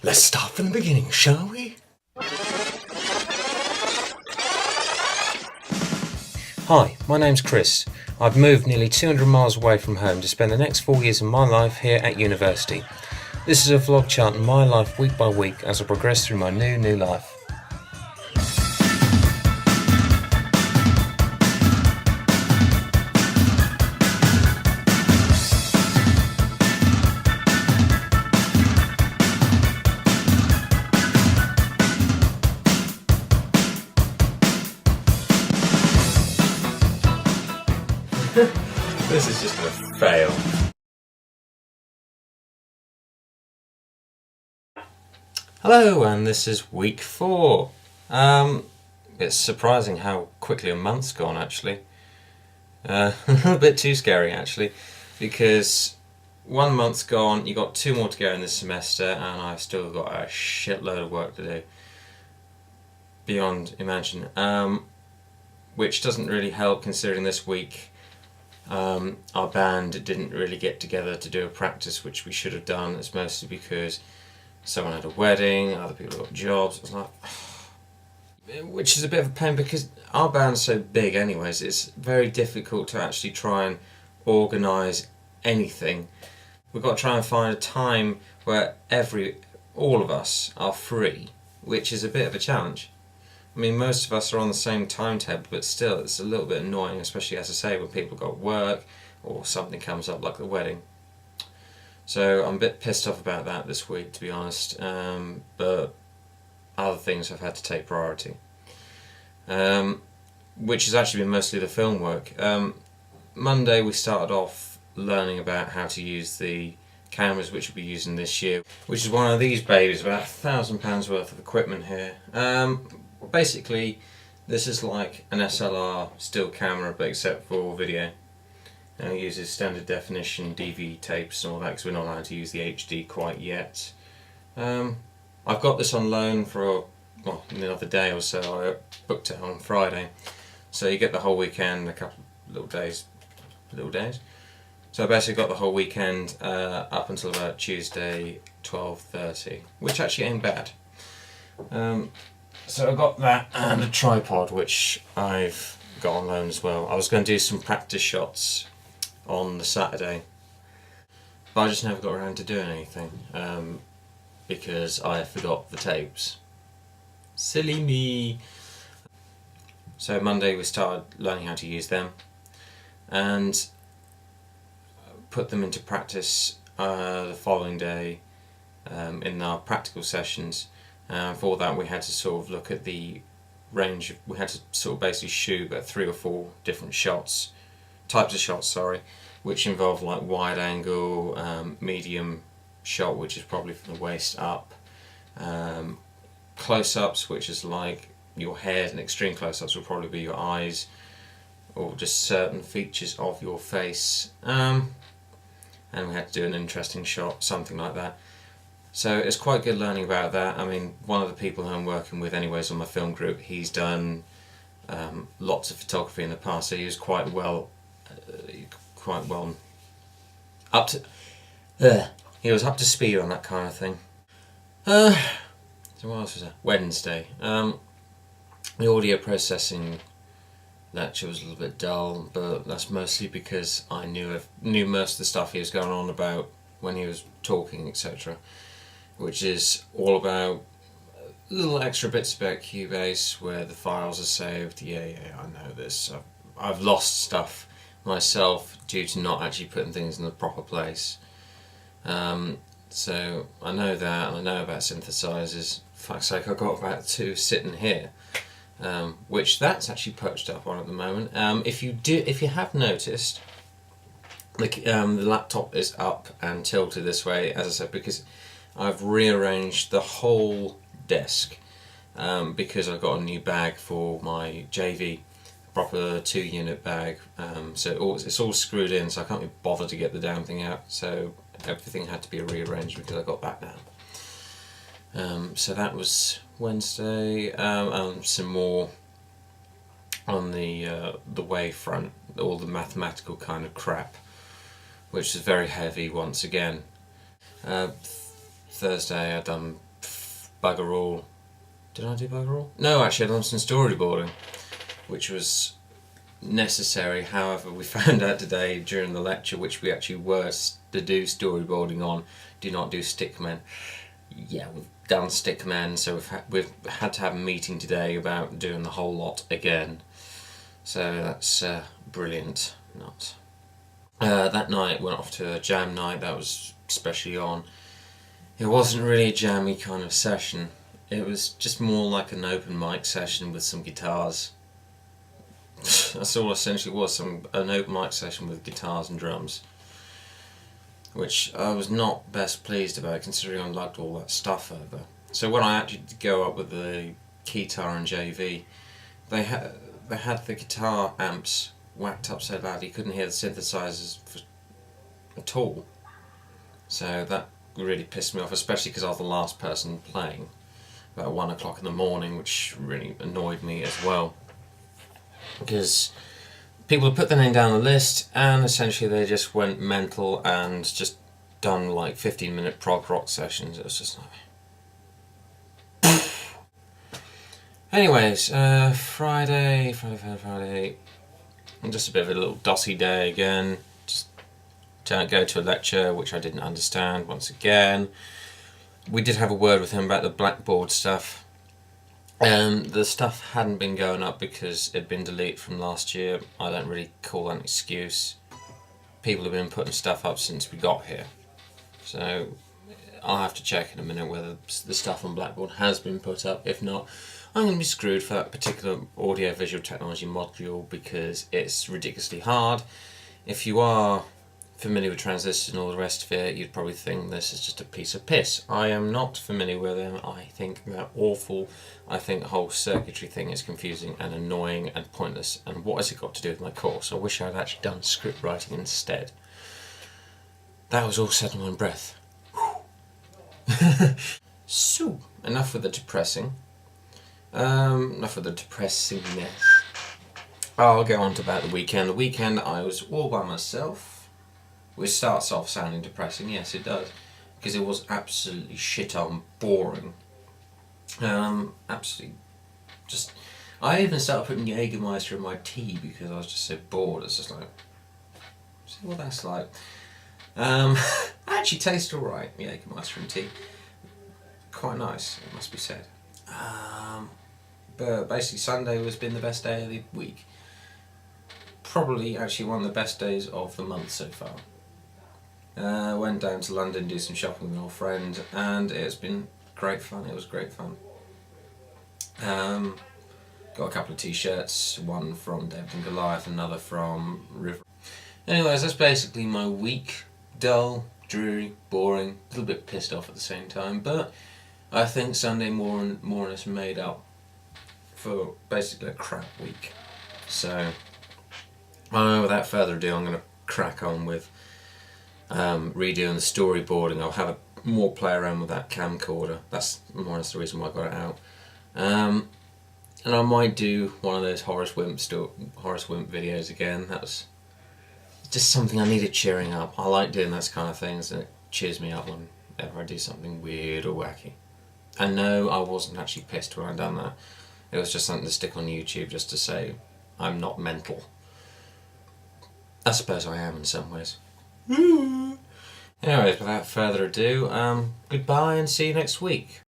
Let's start from the beginning, shall we? Hi, my name's Chris. I've moved nearly 200 miles away from home to spend the next 4 years of my life here at university. This is a vlog charting my life week by week as I progress through my new life. This is just a fail. Hello, and this is week 4. It's surprising how quickly a month's gone, actually. A little bit too scary, actually, because 1 month's gone, you got 2 more to go in this semester, and I've still got a shitload of work to do. Beyond imagine. Which doesn't really help considering this week our band didn't really get together to do a practice, which we should have done. It's mostly because someone had a wedding, other people got jobs. It's like, which is a bit of a pain because our band's so big anyways, it's very difficult to actually try and organise anything. We've got to try and find a time where all of us are free, which is a bit of a challenge. I mean, most of us are on the same timetable, but still, it's a little bit annoying, especially, as I say, when people got work or something comes up like the wedding. So I'm a bit pissed off about that this week, to be honest, but other things have had to take priority, which has actually been mostly the film work. Monday we started off learning about how to use the cameras which we'll be using this year, which is one of these babies, about £1,000 worth of equipment here. Basically, this is like an SLR still camera, but except for video. Now it uses standard definition DV tapes and all that, because we're not allowed to use the HD quite yet. I've got this on loan for another day or so. I booked it on Friday, so you get the whole weekend, a couple of little days. So I basically got the whole weekend up until about Tuesday 12:30, which actually ain't bad. So I got that and a tripod, which I've got on loan as well. I was going to do some practice shots on the Saturday, but I just never got around to doing anything because I forgot the tapes. Silly me. So Monday we started learning how to use them and put them into practice the following day in our practical sessions. For that we had to sort of look at the range, we had to sort of basically shoot about 3 or 4 different types of shots, which involve like wide angle, medium shot, which is probably from the waist up, close-ups, which is like your head, and extreme close-ups will probably be your eyes or just certain features of your face, and we had to do an interesting shot, something like that. So it's quite good learning about that. I mean, one of the people who I'm working with anyways on my film group, he's done lots of photography in the past, so he was quite well up to he was up to speed on that kind of thing. So what else was that? Wednesday. The audio processing lecture was a little bit dull, but that's mostly because I knew most of the stuff he was going on about when he was talking, etc., which is all about little extra bits about Cubase where the files are saved. Yeah, I know this. I've lost stuff myself due to not actually putting things in the proper place. So I know that, and I know about synthesizers. For fuck's sake, I've got about 2 sitting here, which that's actually perched up on at the moment. If you have noticed, the laptop is up and tilted this way, as I said, because I've rearranged the whole desk because I got a new bag for my JV, proper 2-unit bag, so it's all screwed in, so I can't be bothered to get the damn thing out, so everything had to be rearranged because I got that now. So that was Wednesday, some more on the wave front, all the mathematical kind of crap, which is very heavy once again. Thursday I done bugger all. Did I do bugger all? No, actually I'd done some storyboarding, which was necessary. However, we found out today during the lecture, which we actually were to do storyboarding on, do not do stickmen. Yeah, we've done stickmen, so we've had to have a meeting today about doing the whole lot again. So that's brilliant. Not that night went off to a jam night. That was especially on. It wasn't really a jammy kind of session. It was just more like an open mic session with some guitars. That's all essentially it was, an open mic session with guitars and drums, which I was not best pleased about considering I lugged all that stuff over. So when I actually did go up with the guitar and JV, they had the guitar amps whacked up so loud you couldn't hear the synthesizers at all. So that really pissed me off, especially because I was the last person playing, about 1 o'clock in the morning, which really annoyed me as well. Because people had put their name down the list and essentially they just went mental and just done like 15-minute prog rock sessions. It was just like... Anyways, Friday, just a bit of a little dossy day again. Just to go to a lecture which I didn't understand once again. We did have a word with him about the Blackboard stuff. The stuff hadn't been going up because it had been deleted from last year. I don't really call that an excuse. People have been putting stuff up since we got here. So I'll have to check in a minute whether the stuff on Blackboard has been put up. If not, I'm going to be screwed for that particular audio-visual technology module because it's ridiculously hard. If you are familiar with transistors and all the rest of it, you'd probably think this is just a piece of piss. I am not familiar with them. I think they're awful. I think the whole circuitry thing is confusing and annoying and pointless. And what has it got to do with my course? I wish I'd actually done script writing instead. That was all said in one breath. So, enough with the depressing. Enough with the depressingness. I'll go on to about the weekend. The weekend I was all by myself. Which starts off sounding depressing, yes it does, because it was absolutely shit on boring. Absolutely, just, I even started putting Jägermeister in my tea because I was just so bored. It's just like, see what that's like. Actually tastes alright, Jägermeister in tea. Quite nice, it must be said. But basically Sunday has been the best day of the week. Probably actually one of the best days of the month so far. Went down to London, do some shopping with an old friend, and it's been great fun. It was great fun. Got a couple of t-shirts, one from David and Goliath, another from River. Anyways, that's basically my week. Dull, dreary, boring, a little bit pissed off at the same time, but I think Sunday more or less made up for basically a crap week. So, without further ado, I'm going to crack on with redoing the storyboarding. I'll have more play around with that camcorder. That's more or less the reason why I got it out. And I might do one of those Horace Wimp videos again. That was just something I needed cheering up. I like doing those kind of things, and it cheers me up whenever I do something weird or wacky. And no, I wasn't actually pissed when I done that. It was just something to stick on YouTube just to say I'm not mental. I suppose I am in some ways. Anyways, without further ado, goodbye and see you next week.